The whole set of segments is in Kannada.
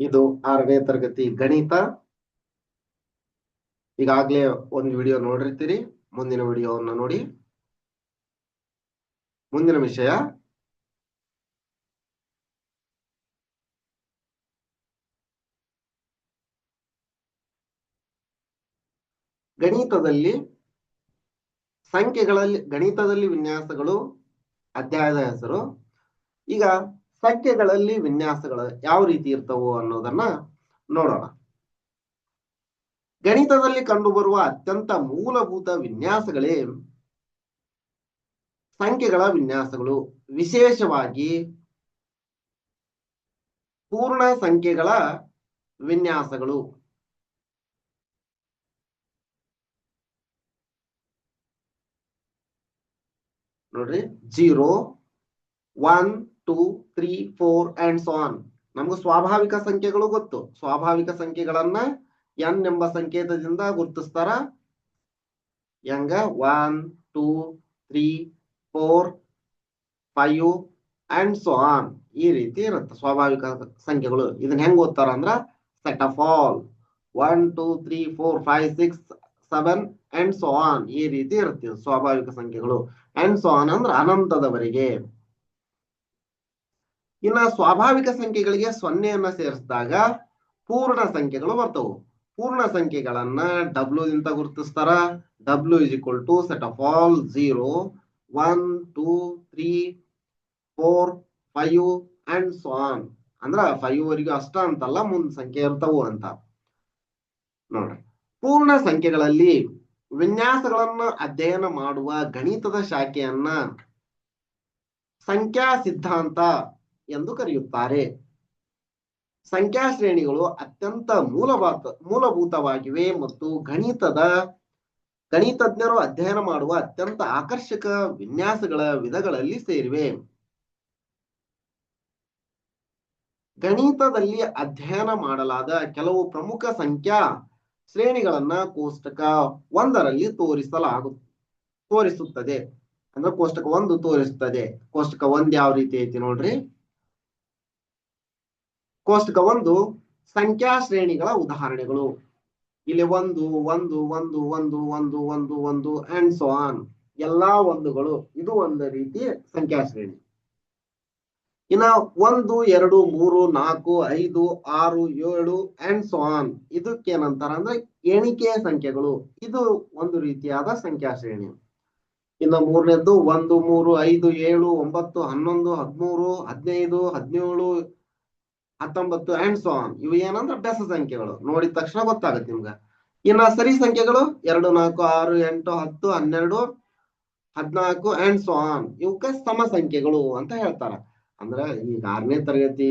ಇದು 6ನೇ ತರಗತಿ ಗಣಿತ. ಈಗಾಗಲೇ ಒಂದು ವಿಡಿಯೋ ನೋಡಿರ್ತೀರಿ. ಮುಂದಿನ ವಿಡಿಯೋವನ್ನು ನೋಡಿ. ಮುಂದಿನ ವಿಷಯ ಗಣಿತದಲ್ಲಿ ಗಣಿತದಲ್ಲಿ ವಿನ್ಯಾಸಗಳು ಅಧ್ಯಾಯದ ಹೆಸರು. ಈಗ ಸಂಖ್ಯೆಗಳಲ್ಲಿ ವಿನ್ಯಾಸಗಳು ಯಾವ ರೀತಿ ಇರ್ತವು ಅನ್ನೋದನ್ನ ನೋಡೋಣ. ಗಣಿತದಲ್ಲಿ ಕಂಡುಬರುವ ಅತ್ಯಂತ ಮೂಲಭೂತ ವಿನ್ಯಾಸಗಳೇ ಸಂಖ್ಯೆಗಳ ವಿನ್ಯಾಸಗಳು. ವಿಶೇಷವಾಗಿ ಪೂರ್ಣ ಸಂಖ್ಯೆಗಳ ವಿನ್ಯಾಸಗಳು. ನೋಡ್ರಿ, 0, 1, 2, 3, 4 ಅಂಡ್ ಸೋ ಆನ್. ನಮ್ಗೆ ಸ್ವಾಭಾವಿಕ ಸಂಖ್ಯೆಗಳು ಗೊತ್ತು. ಸ್ವಾಭಾವಿಕ ಸಂಖ್ಯೆಗಳನ್ನ n ಎಂಬ ಸಂಕೇತದಿಂದ ಗುರುತಿಸ್ತಾರ. ಹೆಂಗ 1, 2, 3, 4, 5 ಅಂಡ್ ಸೋ ಆನ್. ಈ ರೀತಿ ಇರುತ್ತೆ ಸ್ವಾಭಾವಿಕ ಸಂಖ್ಯೆಗಳು. ಇದನ್ನ ಹೆಂಗ್ ಓದ್ತಾರ ಅಂದ್ರ set of all 1, 2, 3, 4, 5, 6, 7 and so on. ಈ ರೀತಿ ಇರುತ್ತೆ ಸ್ವಾಭಾವಿಕ ಸಂಖ್ಯೆಗಳು. ಅಂಡ್ ಸೋ ಆನ್ ಅಂದ್ರೆ ಅನಂತದವರೆಗೆ. ಇನ್ನ ಸ್ವಾಭಾವಿಕ ಸಂಖ್ಯೆಗಳಿಗೆ 0 ಸೇರಿಸಿದಾಗ ಪೂರ್ಣ ಸಂಖ್ಯೆಗಳು ಬರ್ತವು. ಪೂರ್ಣ ಸಂಖ್ಯೆಗಳನ್ನ W ದಿಂದ ಗುರುತಿಸ್ತಾರ. W is equal to set of all 0, 1, 2, 3, 4, 5 and so on. ಅಂದ್ರ 5 ವರೆಗೂ ಅಷ್ಟ ಅಂತಲ್ಲ, ಮುಂದ್ ಸಂಖ್ಯೆ ಇರ್ತವು ಅಂತ ನೋಡ್ರಿ. ಪೂರ್ಣ ಸಂಖ್ಯೆಗಳಲ್ಲಿ ವಿನ್ಯಾಸಗಳನ್ನು ಅಧ್ಯಯನ ಮಾಡುವ ಗಣಿತದ ಶಾಖೆಯನ್ನ ಸಂಖ್ಯಾ ಸಿದ್ಧಾಂತ ಎಂದು ಕರೆಯುತ್ತಾರೆ. ಸಂಖ್ಯಾ ಶ್ರೇಣಿಗಳು ಅತ್ಯಂತ ಮೂಲಭೂತವಾಗಿವೆ ಮತ್ತು ಗಣಿತಜ್ಞರು ಅಧ್ಯಯನ ಮಾಡುವ ಅತ್ಯಂತ ಆಕರ್ಷಕ ವಿನ್ಯಾಸಗಳ ವಿಧಗಳಲ್ಲಿ ಸೇರಿವೆ. ಗಣಿತದಲ್ಲಿ ಅಧ್ಯಯನ ಮಾಡಲಾದ ಕೆಲವು ಪ್ರಮುಖ ಸಂಖ್ಯಾ ಶ್ರೇಣಿಗಳನ್ನ ಕೋಷ್ಟಕ 1ರಲ್ಲಿ ತೋರಿಸುತ್ತದೆ. ಅಂದ್ರೆ ಕೋಷ್ಟಕ 1 ತೋರಿಸುತ್ತದೆ. ಕೋಷ್ಟಕ 1 ಯಾವ ರೀತಿ ಐತಿ ನೋಡ್ರಿ. ಕೋಷ್ಟಕ 1 ಸಂಖ್ಯಾ ಶ್ರೇಣಿಗಳ ಉದಾಹರಣೆಗಳು. ಇಲ್ಲಿ 1, 1, 1, 1, 1, 1, 1 ಅಂಡ್ ಸೋ ಆನ್. ಎಲ್ಲಾ ಒಂದುಗಳು. ಇದು ಒಂದು ರೀತಿ ಸಂಖ್ಯಾ ಶ್ರೇಣಿ. ಇನ್ನ 1, 2, 3, 4, 5, 6, 7 ಅಂಡ್ ಸೋ ಆನ್. ಇದಕ್ಕೇನಂತಾರ ಅಂದ್ರೆ ಎಣಿಕೆಯ ಸಂಖ್ಯೆಗಳು. ಇದು ಒಂದು ರೀತಿಯಾದ ಸಂಖ್ಯಾ ಶ್ರೇಣಿ. ಇನ್ನು 3ನೇದ್ದು 1, 3, 5, 7, 9, 11, 13, 15, 17, 19 ಅಂಡ್ ಸೋ ಆನ್. ಇವು ಏನಂದ್ರೆ ಬೆಸ ಸಂಖ್ಯೆಗಳು. ನೋಡಿದ ತಕ್ಷಣ ಗೊತ್ತಾಗುತ್ತೆ ನಿಮ್ಗ. ಇನ್ನ ಸರಿ ಸಂಖ್ಯೆಗಳು 2, 4, 6, 8, 10, 12, 14 ಅಂಡ್ ಸೋ ಆನ್. ಇವಕ್ಕ ಸಮ ಸಂಖ್ಯೆಗಳು ಅಂತ ಹೇಳ್ತಾರ. ಅಂದ್ರ ಈ 6ನೇ ತರಗತಿ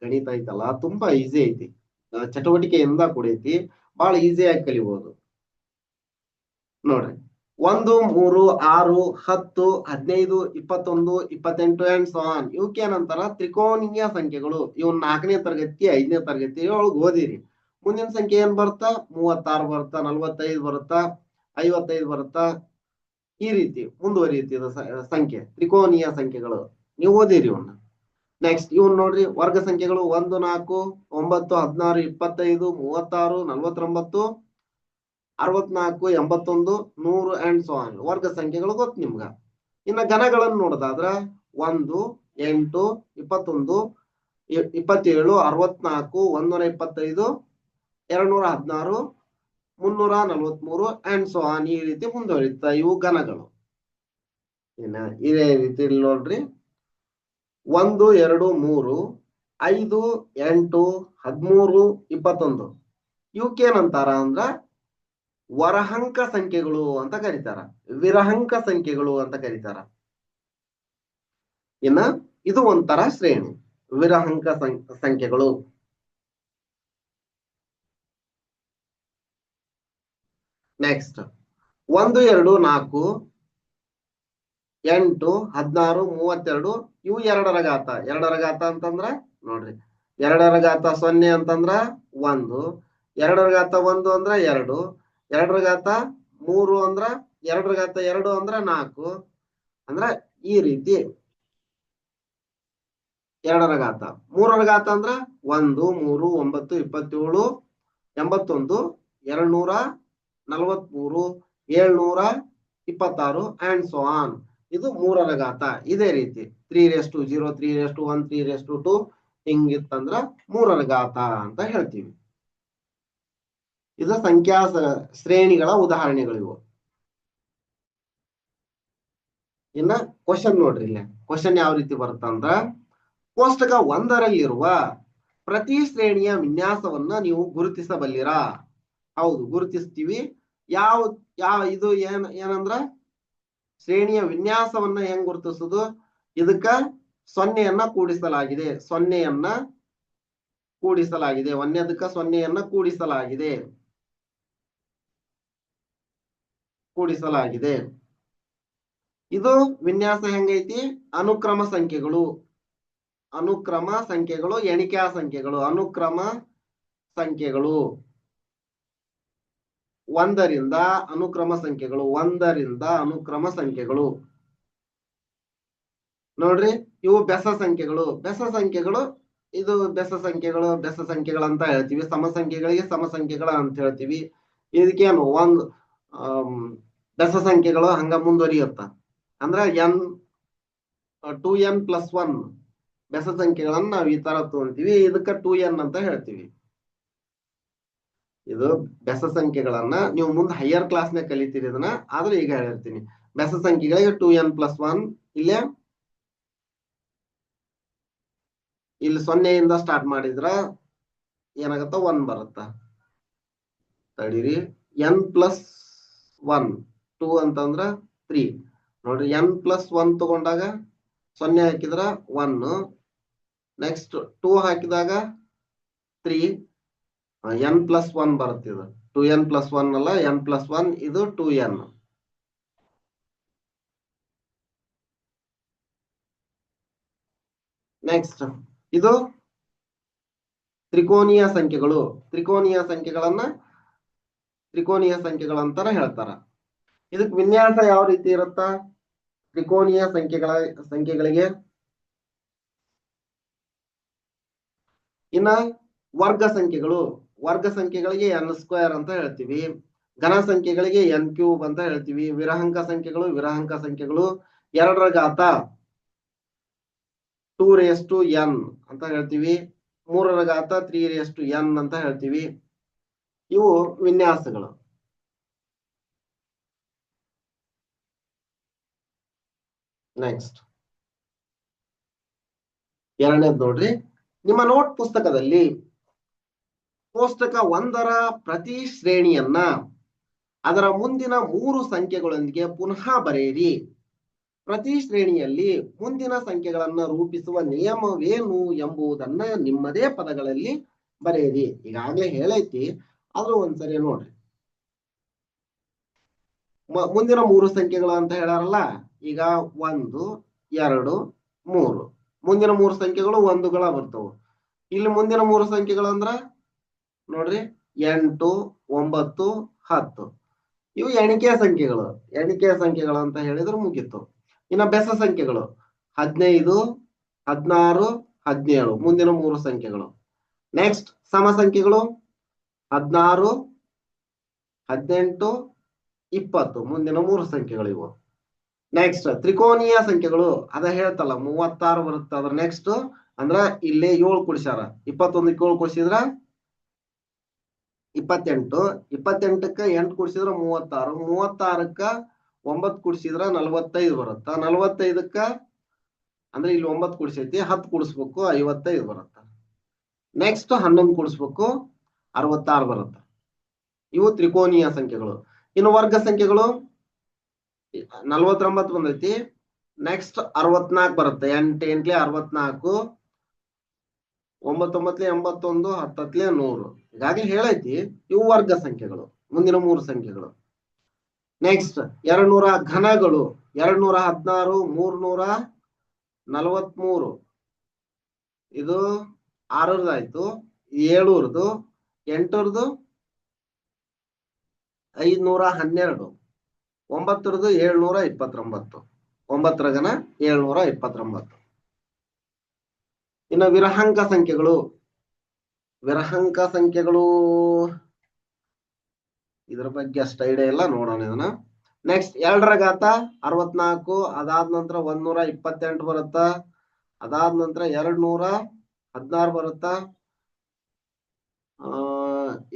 ಗಣಿತ ಐತಲ್ಲ, ತುಂಬಾ ಈಸಿ ಐತಿ. ಚಟುವಟಿಕೆಯಿಂದ ಕೂಡೈತಿ. ಬಹಳ ಈಸಿಯಾಗಿ ಕಲಿಬಹುದು ನೋಡ್ರಿ. 1, 3, 6, 10, 15, 21, 28 ಅಂಡ್ ಸೋ ಆನ್. ಇವಕ್ಕೇನಂತಾರ ತ್ರಿಕೋನೀಯ ಸಂಖ್ಯೆಗಳು. ಇವ್ 4ನೇ ತರಗತಿ 5ನೇ ತರಗತಿ ಒಳಗೆ ಓದಿರಿ. ಮುಂದಿನ ಸಂಖ್ಯೆ ಏನ್ ಬರುತ್ತಾ? 36 ಬರುತ್ತಾ, 45 ಬರುತ್ತಾ, 55 ಬರುತ್ತಾ. ಈ ರೀತಿ ಮುಂದುವರಿಯುತ್ತಿದ ಸಂಖ್ಯೆ ತ್ರಿಕೋನೀಯ ಸಂಖ್ಯೆಗಳು. ನೀವು ಓದಿರಿ ಇವನ್ನ. ನೆಕ್ಸ್ಟ್ ಇವನ್ ನೋಡ್ರಿ, ವರ್ಗ ಸಂಖ್ಯೆಗಳು 1, 4, 9, 16, 25, 36, 49, 64, 81, 100 ಅಂಡ್ ಸೋ ಆನ್. ವರ್ಗ ಸಂಖ್ಯೆಗಳು ಗೊತ್ತು ನಿಮ್ಗ. ಇನ್ನ ಘನಗಳನ್ನು ನೋಡೋದಾದ್ರ 1, 8, 21, 27, 64, 125, 216, 343 ಅಂಡ್ ಸೋ ಆನ್. ಈ ರೀತಿ ಮುಂದುವರಿತಾ ಇವು ಘನಗಳು. ಇನ್ನ ಇದೇ ರೀತಿ ನೋಡ್ರಿ, 1, 2, 3, 5, 8, 13, 21. ಇವಕ್ಕೇನಂತಾರ ಅಂದ್ರ ವರಹಂಕ ಸಂಖ್ಯೆಗಳು ಅಂತ ಕರೀತಾರ. ವಿರಹಂಕ ಸಂಖ್ಯೆಗಳು ಅಂತ ಕರೀತಾರ. ಇನ್ನ ಇದು ಒಂಥರ ಶ್ರೇಣಿ, ವಿರಹಂಕ ಸಂಖ್ಯೆಗಳು. ನೆಕ್ಸ್ಟ್ 1, 2, 4, 8, 16, 32. ಇವು 2ರ ಘಾತ. 2ರ ಘಾತ ಅಂತಂದ್ರ ನೋಡ್ರಿ, 2ರ ಘಾತ 0 ಅಂತಂದ್ರ 1, 2ರ ಘಾತ 1 ಅಂದ್ರ 2, 2ರ ಘಾತ 3 ಅಂದ್ರ 2ರ ಘಾತ 2 ಅಂದ್ರ 4. ಅಂದ್ರ ಈ ರೀತಿ 2ರ ಘಾತ. 3ರ ಘಾತ ಅಂದ್ರ 1 3 9 27 81 243 726 ಅಂಡ್ ಸೋ ಆನ್. ಇದು 3ರ ಘಾತ. ಇದೇ ರೀತಿ 3^0 3^1 3^2 ಹಿಂಗಿತ್ತಂದ್ರ 3ರ ಘಾತ ಅಂತ ಹೇಳ್ತೀವಿ. ಇದು ಸಂಖ್ಯಾ ಶ್ರೇಣಿಗಳ ಉದಾಹರಣೆಗಳಿವು. ಇನ್ನ ಕ್ವಶನ್ ನೋಡ್ರಿ, ಇಲ್ಲಿ ಕ್ವಶನ್ ಯಾವ ರೀತಿ ಬರುತ್ತಂದ್ರ, ಕೋಷ್ಟಕ 1ರಲ್ಲಿರುವ ಪ್ರತಿ ಶ್ರೇಣಿಯ ವಿನ್ಯಾಸವನ್ನ ನೀವು ಗುರುತಿಸಬಲ್ಲಿರಾ? ಹೌದು, ಗುರುತಿಸ್ತೀವಿ. ಇದು ಏನಂದ್ರ ಶ್ರೇಣಿಯ ವಿನ್ಯಾಸವನ್ನ ಹೆಂಗ್ ಗುರುತಿಸುದು? ಇದಕ್ಕ 0ಯನ್ನ ಕೂಡಿಸಲಾಗಿದೆ, 0ಯನ್ನ ಕೂಡಿಸಲಾಗಿದೆ, 1ನೇದಕ್ಕ 0ಯನ್ನ ಕೂಡಿಸಲಾಗಿದೆ. ಇದು ವಿನ್ಯಾಸ ಹೆಂಗೈತಿ? ಅನುಕ್ರಮ ಸಂಖ್ಯೆಗಳು, ಎಣಿಕಾ ಸಂಖ್ಯೆಗಳು, ಅನುಕ್ರಮ ಸಂಖ್ಯೆಗಳು 1ರಿಂದ ಅನುಕ್ರಮ ಸಂಖ್ಯೆಗಳು ನೋಡ್ರಿ. ಇವು ಬೆಸ ಸಂಖ್ಯೆಗಳು. ಇದು ಬೆಸ ಸಂಖ್ಯೆಗಳು ಅಂತ ಹೇಳ್ತೀವಿ. ಸಮ ಸಂಖ್ಯೆಗಳಿಗೆ ಸಮ ಸಂಖ್ಯೆಗಳ ಅಂತ ಹೇಳ್ತೀವಿ. ಇದಕ್ಕೇನು ಬೆಸ ಸಂಖ್ಯೆಗಳು ಹಂಗ ಮುಂದುವರಿಯುತ್ತ. ಅಂದ್ರ n2n+1 ಬೆಸ ಸಂಖ್ಯೆಗಳನ್ನ ನಾವು ಈ ತರ ತಗೊಂತೀವಿ. ಇದಕ್ಕ 2n ಅಂತ ಹೇಳ್ತೀವಿ. ಇದು ಬೆಸ ಸಂಖ್ಯೆಗಳನ್ನ ನೀವು ಮುಂದೆ ಹೈಯರ್ ಕ್ಲಾಸ್ನಾಗ ಕಲಿತೀರಿ ಇದನ್ನ, ಆದ್ರೆ ಈಗ ಹೇಳಿರ್ತೀನಿ. ಬೆಸ ಸಂಖ್ಯೆಗಳಿಗೆ 2n+1. ಇಲ್ಲಿ 0ಯಿಂದ ಸ್ಟಾರ್ಟ್ ಮಾಡಿದ್ರ ಏನಾಗತ್ತ? 1 ಬರುತ್ತ. ತಡೀರಿ, n+1 2 ಅಂತಂದ್ರ 3 ನೋಡ್ರಿ. n+1 ತಗೊಂಡಾಗ 0 ಹಾಕಿದ್ರ 1, ನೆಕ್ಸ್ಟ್ 2 ಹಾಕಿದಾಗ 3, n+1 ಬರುತ್ತೆ. ಇದು 2n+1 ಅಲ್ಲ, n+1. ಇದು 2n. ನೆಕ್ಸ್ಟ್ ಇದು ತ್ರಿಕೋನೀಯ ಸಂಖ್ಯೆಗಳಂತಾರ ಹೇಳ್ತಾರ. ಇದಕ್ ವಿನ್ಯಾಸ ಯಾವ ರೀತಿ ಇರುತ್ತ? ತ್ರಿಕೋನೀಯ ಸಂಖ್ಯೆಗಳಿಗೆ ಇನ್ನ ವರ್ಗ ಸಂಖ್ಯೆಗಳಿಗೆ n² ಅಂತ ಹೇಳ್ತೀವಿ. ಘನ ಸಂಖ್ಯೆಗಳಿಗೆ n³ ಅಂತ ಹೇಳ್ತೀವಿ. ವಿರಹಂಕ ಸಂಖ್ಯೆಗಳು 2ರ ಘಾತ 2n ಅಂತ ಹೇಳ್ತೀವಿ. 3ರ ಘಾತ 3n ಅಂತ ಹೇಳ್ತೀವಿ. ಇವು ವಿನ್ಯಾಸಗಳು. ನೆಕ್ಸ್ಟ್ ಎರಡನೇದು ನೋಡ್ರಿ. ನಿಮ್ಮ ನೋಟ್ ಪುಸ್ತಕದಲ್ಲಿ ಕೋಷ್ಟಕ 1ರ ಪ್ರತಿ ಶ್ರೇಣಿಯನ್ನ ಅದರ ಮುಂದಿನ 3 ಸಂಖ್ಯೆಗಳೊಂದಿಗೆ ಪುನಃ ಬರೆಯಿರಿ. ಪ್ರತಿ ಶ್ರೇಣಿಯಲ್ಲಿ ಮುಂದಿನ ಸಂಖ್ಯೆಗಳನ್ನ ರೂಪಿಸುವ ನಿಯಮವೇನು ಎಂಬುದನ್ನ ನಿಮ್ಮದೇ ಪದಗಳಲ್ಲಿ ಬರೆಯಿರಿ. ಈಗಾಗಲೇ ಹೇಳೈತಿ, ಆದ್ರೂ ಒಂದ್ಸರಿ ನೋಡ್ರಿ. ಮುಂದಿನ 3 ಸಂಖ್ಯೆಗಳು ಅಂತ ಹೇಳಾರಲ್ಲ. ಈಗ 1 2 3 ಮುಂದಿನ 3 ಸಂಖ್ಯೆಗಳು 1ಗಳ ಬರ್ತವು. ಇಲ್ಲಿ ಮುಂದಿನ 3 ಸಂಖ್ಯೆಗಳು ಅಂದ್ರ ನೋಡ್ರಿ 8 9 10. ಇವು ಎಣಿಕೆ ಸಂಖ್ಯೆಗಳು ಅಂತ ಹೇಳಿದ್ರೆ ಮುಗೀತು. ಇನ್ನ ಬೆಸ ಸಂಖ್ಯೆಗಳು 15 16 17 ಮುಂದಿನ 3 ಸಂಖ್ಯೆಗಳು. ನೆಕ್ಸ್ಟ್ ಸಮ ಸಂಖ್ಯೆಗಳು 16 18 20 ಮುಂದಿನ 3 ಸಂಖ್ಯೆಗಳು ಇವು. ನೆಕ್ಸ್ಟ್ ತ್ರಿಕೋನೀಯ ಸಂಖ್ಯೆಗಳು ಅದ ಹೇಳ್ತಲ್ಲ 36 ಬರುತ್ತೆ. ಅದ್ರ ನೆಕ್ಸ್ಟ್ ಅಂದ್ರ ಇಲ್ಲಿ 7 ಕೂಡಿಸ್ಯಾರ. 21ಕ್ಕೆ 7 ಕೂಡಿಸಿದ್ರ 28, 28ಕ್ಕ 8 ಕೂಡಿಸಿದ್ರ 36, 36ಕ್ಕ 9 ಕೂಡಿಸಿದ್ರ 45 ಬರುತ್ತ. 45ಕ್ಕ ಅಂದ್ರೆ ಇಲ್ಲಿ 9 ಕೂಡಿಸೈತಿ, 10 ಕೂಡಿಸ್ಬೇಕು 55 ಬರುತ್ತ. ನೆಕ್ಸ್ಟ್ 11 ಕೂಡಿಸ್ಬೇಕು 66 ಬರುತ್ತ. ಇವು ತ್ರಿಕೋನೀಯ ಸಂಖ್ಯೆಗಳು. ಇನ್ನು ವರ್ಗ ಸಂಖ್ಯೆಗಳು 49 ಬಂದೈತಿ. ನೆಕ್ಸ್ಟ್ 64 ಬರುತ್ತೆ. 8 8 64, 9 9 81, 10 100. ಈಗಾಗಲೇ ಹೇಳೈತಿ. ಇವು ವರ್ಗ ಸಂಖ್ಯೆಗಳು, ಮುಂದಿನ 3 ಸಂಖ್ಯೆಗಳು. ನೆಕ್ಸ್ಟ್ 200 ಘನಗಳು 216, 343. ಇದು 6ರದಾಯ್ತು, 7ರದು, 8ರದು 512, 9ರದು 729. 9ರ ಘನ 729. ಇನ್ನು ವಿರಹಾಂಕ ಸಂಖ್ಯೆಗಳು ವಿರಹಾಂಕ ಸಂಖ್ಯೆಗಳು ಇದ್ರ ಬಗ್ಗೆ ಅಷ್ಟು ಐಡಿಯಾ ಇಲ್ಲ, ನೋಡೋಣ ಇದನ್ನ. ನೆಕ್ಸ್ಟ್ 2 ರ ಘಾತ 64, ಅದಾದ ನಂತರ 128 ಬರುತ್ತ, ಅದಾದ ನಂತರ 216 ಬರುತ್ತ,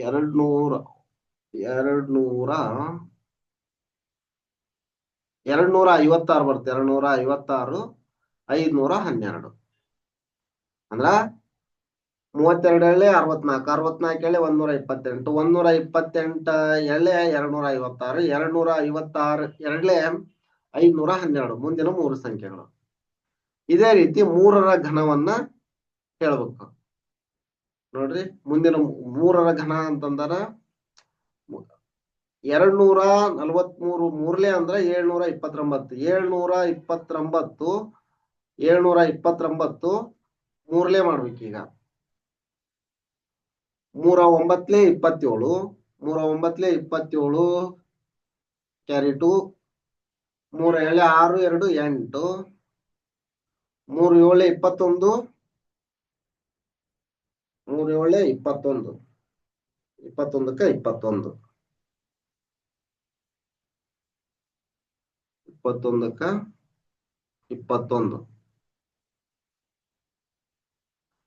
256 ಬರುತ್ತೆ, 256, 512 ಅಂದ್ರ 32 64, 64 128, 128 256, 256 512 ಮುಂದಿನ 3 ಸಂಖ್ಯೆಗಳು. ಇದೇ ರೀತಿ 3ರ ಘನವನ್ನ ಹೇಳ್ಬೇಕು ನೋಡ್ರಿ. ಮುಂದಿನ 3ರ ಘನ ಅಂತಂದ್ರ 243 ಮೂರ್ಲೆ ಅಂದ್ರ 729 729 ಮೂರ್ಲೆ ಮಾಡ್ಬೇಕೀಗ. 3 9 27, 3 9 27 ಕ್ಯಾರಿ 2, 3 7 6 2 8, 3 7 21, 3 7 21, 21ಕ್ಕೆ 21, 21ಕ್ಕೆ 21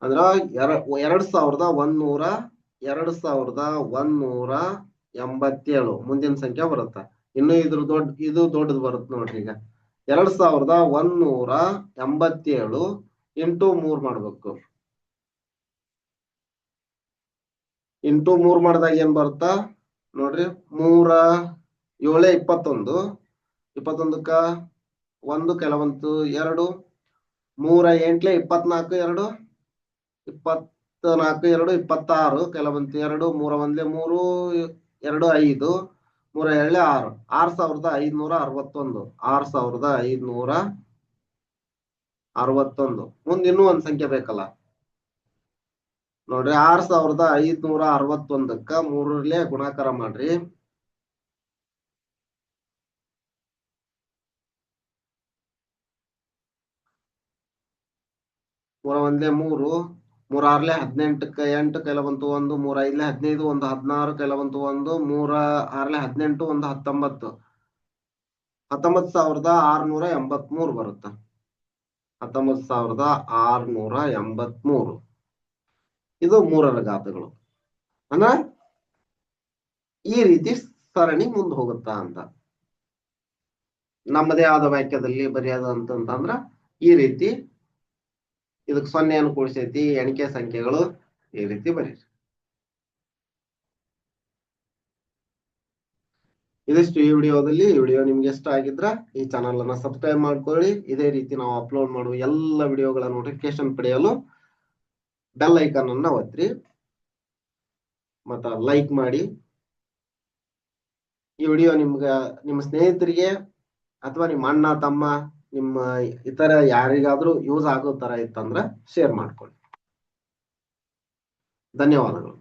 ಅಂದ್ರ 2187 ಮುಂದಿನ ಸಂಖ್ಯೆ ಬರುತ್ತ. ಇನ್ನು ಇದು ದೊಡ್ಡದು ಬರುತ್ತೆ ನೋಡ್ರಿ. ಈಗ 2187 ಇಂಟು 3 ಮಾಡ್ಬೇಕು. ಇಂಟು 3 ಮಾಡಿದಾಗ ಏನ್ ಬರುತ್ತಾ ನೋಡ್ರಿ. 3 7 21, 21ಕ್ಕ 1 ಕೆಲವಂತು 2, 3 8 24 2, 24 2 26 ಕೆಲವಂತು 2, 3 1 3 2 5, 3 7 6, 6561, 6561. ಮುಂದೆ ಇನ್ನೂ ಒಂದ್ ಸಂಖ್ಯೆ ಬೇಕಲ್ಲ ನೋಡ್ರಿ. 6561ಕ್ಕ 3ರ್ಲೆ ಗುಣಾಕಾರ ಮಾಡ್ರಿ. 3 1 3, 3 6 18ಕ್ಕೆ 8 ಕೆಲವಂತು 1, 3 5 15, 1 16 ಕೆಲವಂತು 1, 3 6 18, 1 19, 19683 ಬರುತ್ತ. 19683 ಇದು 3ರ ಘಾತಗಳು. ಅಂದ್ರ ಈ ರೀತಿ ಸರಣಿ ಮುಂದೆ ಹೋಗುತ್ತಾ ಅಂತ ನಮ್ಮದೇ ಆದ ವಾಕ್ಯದಲ್ಲಿ ಬರೆಯೋದು ಅಂತಂದ್ರ ಈ ರೀತಿ ಇದಕ್ಕೆ 0 ಕೂಡಿಸೈತಿ ಎಣಿಕೆ ಸಂಖ್ಯೆಗಳು ಈ ರೀತಿ ಬರೀರಿ. ಇದಿಷ್ಟು ಈ ವಿಡಿಯೋದಲ್ಲಿ. ಈ ವಿಡಿಯೋ ನಿಮ್ಗೆ ಇಷ್ಟ ಆಗಿದ್ರ ಈ ಚಾನಲ್ ಅನ್ನ ಸಬ್ಸ್ಕ್ರೈಬ್ ಮಾಡ್ಕೊಳ್ಳಿ. ಇದೇ ರೀತಿ ನಾವು ಅಪ್ಲೋಡ್ ಮಾಡುವ ಎಲ್ಲ ವಿಡಿಯೋಗಳ ನೋಟಿಫಿಕೇಶನ್ ಪಡೆಯಲು ಬೆಲ್ ಐಕಾನ್ ಅನ್ನ ಒತ್ತಿರಿ, ಮತ್ತ ಲೈಕ್ ಮಾಡಿ. ಈ ವಿಡಿಯೋ ನಿಮ್ಮ ಸ್ನೇಹಿತರಿಗೆ ಅಥವಾ ನಿಮ್ಮ ಅಣ್ಣ ತಮ್ಮ ನಿಮ್ಮ ಇತರ ಯಾರಿಗಾದ್ರೂ ಯೂಸ್ ಆಗೋ ತರ ಇತ್ತಂದ್ರ ಶೇರ್ ಮಾಡ್ಕೊಳ್ಳಿ. ಧನ್ಯವಾದಗಳು.